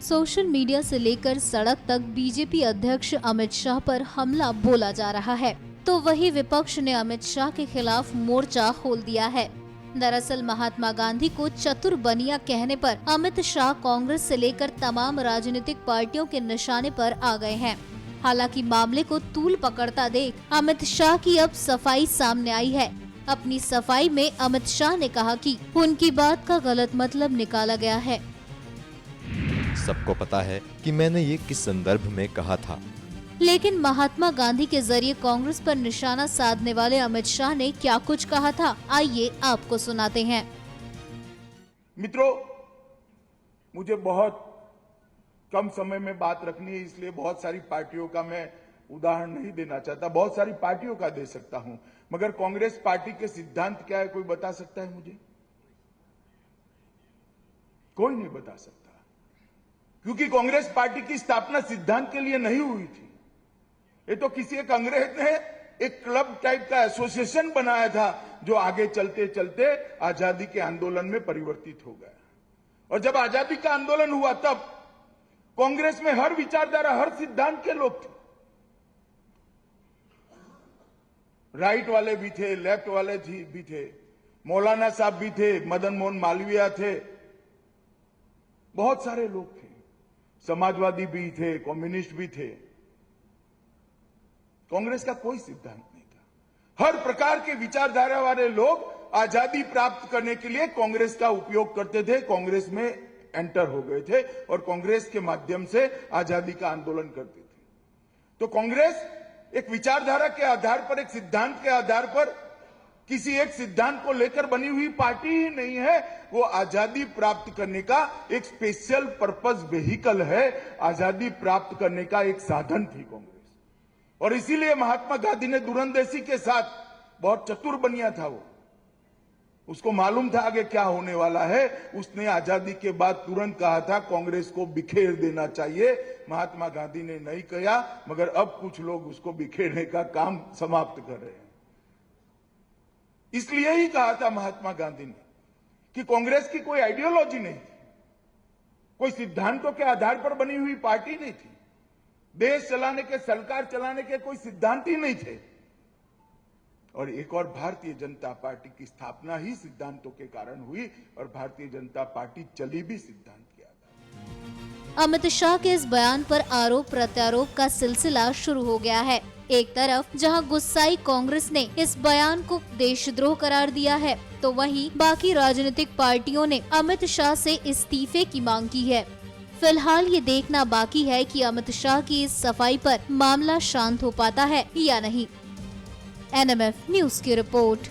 Social media से लेकर सड़क तक बीजेपी अध्यक्ष अमित शाह पर हमला बोला जा रहा है, तो वही विपक्ष ने अमित शाह के खिलाफ मोर्चा खोल दिया है। दरअसल महात्मा गांधी को चतुर बनिया कहने पर अमित शाह कांग्रेस से लेकर तमाम राजनीतिक पार्टियों के निशाने पर आ गए हैं। हालांकि मामले को तूल पकड़ता देख अमित शाह की अब सफाई सामने आई है। अपनी सफाई में अमित शाह ने कहा कि उनकी बात का गलत मतलब निकाला गया है। सबको पता है कि मैंने ये किस संदर्भ में कहा था, लेकिन महात्मा गांधी के जरिए कांग्रेस पर निशाना साधने वाले अमित शाह ने क्या कुछ कहा था, आइए आपको सुनाते हैं। मित्रों, मुझे बहुत कम समय में बात रखनी है, इसलिए बहुत सारी पार्टियों का मैं उदाहरण नहीं देना चाहता। बहुत सारी पार्टियों का दे सकता हूं, मगर कांग्रेस पार्टी के सिद्धांत क्या है कोई बता सकता है मुझे? कोई नहीं बता सकता, क्योंकि कांग्रेस पार्टी की स्थापना सिद्धांत के लिए नहीं हुई थी। ये तो किसी एक अंग्रेज ने एक क्लब टाइप का एसोसिएशन बनाया था, जो आगे चलते चलते आजादी के आंदोलन में परिवर्तित हो गया। और जब आजादी का आंदोलन हुआ तब कांग्रेस में हर विचारधारा, हर सिद्धांत के लोग थे। राइट वाले भी थे, लेफ्ट वाले भी थे, मौलाना साहब भी थे, मदन मोहन मालवीय थे, बहुत सारे लोग थे, समाजवादी भी थे, कम्युनिस्ट भी थे। कांग्रेस का कोई सिद्धांत नहीं था। हर प्रकार के विचारधारा वाले लोग आजादी प्राप्त करने के लिए कांग्रेस का उपयोग करते थे, कांग्रेस में एंटर हो गए थे और कांग्रेस के माध्यम से आजादी का आंदोलन करते थे। तो कांग्रेस एक विचारधारा के आधार पर, एक सिद्धांत के आधार पर, किसी एक सिद्धांत को लेकर बनी हुई पार्टी ही नहीं है। वो आजादी प्राप्त करने का एक स्पेशल पर्पस व्हीकल है, आजादी प्राप्त करने का एक साधन थी कांग्रेस। और इसीलिए महात्मा गांधी ने दूरंदेशी के साथ, बहुत चतुर बनिया था वो, उसको मालूम था आगे क्या होने वाला है। उसने आजादी के बाद तुरंत कहा था कांग्रेस को बिखेर देना चाहिए। महात्मा गांधी ने नहीं किया, मगर अब कुछ लोग उसको बिखेरने का काम समाप्त कर रहे हैं। इसलिए ही कहा था महात्मा गांधी ने कि कांग्रेस की कोई आइडियोलॉजी नहीं थी, कोई सिद्धांतों के आधार पर बनी हुई पार्टी नहीं थी, देश चलाने के, सरकार चलाने के कोई सिद्धांत ही नहीं थे। और एक और भारतीय जनता पार्टी की स्थापना ही सिद्धांतों के कारण हुई, और भारतीय जनता पार्टी चली भी सिद्धांत के आधार। अमित शाह के इस बयान पर आरोप प्रत्यारोप का सिलसिला शुरू हो गया है। एक तरफ जहां गुस्साई कांग्रेस ने इस बयान को देशद्रोह करार दिया है, तो वहीं बाकी राजनीतिक पार्टियों ने अमित शाह से इस्तीफे की मांग की है। फिलहाल ये देखना बाकी है कि अमित शाह की इस सफाई पर मामला शांत हो पाता है या नहीं। NMF न्यूज की रिपोर्ट।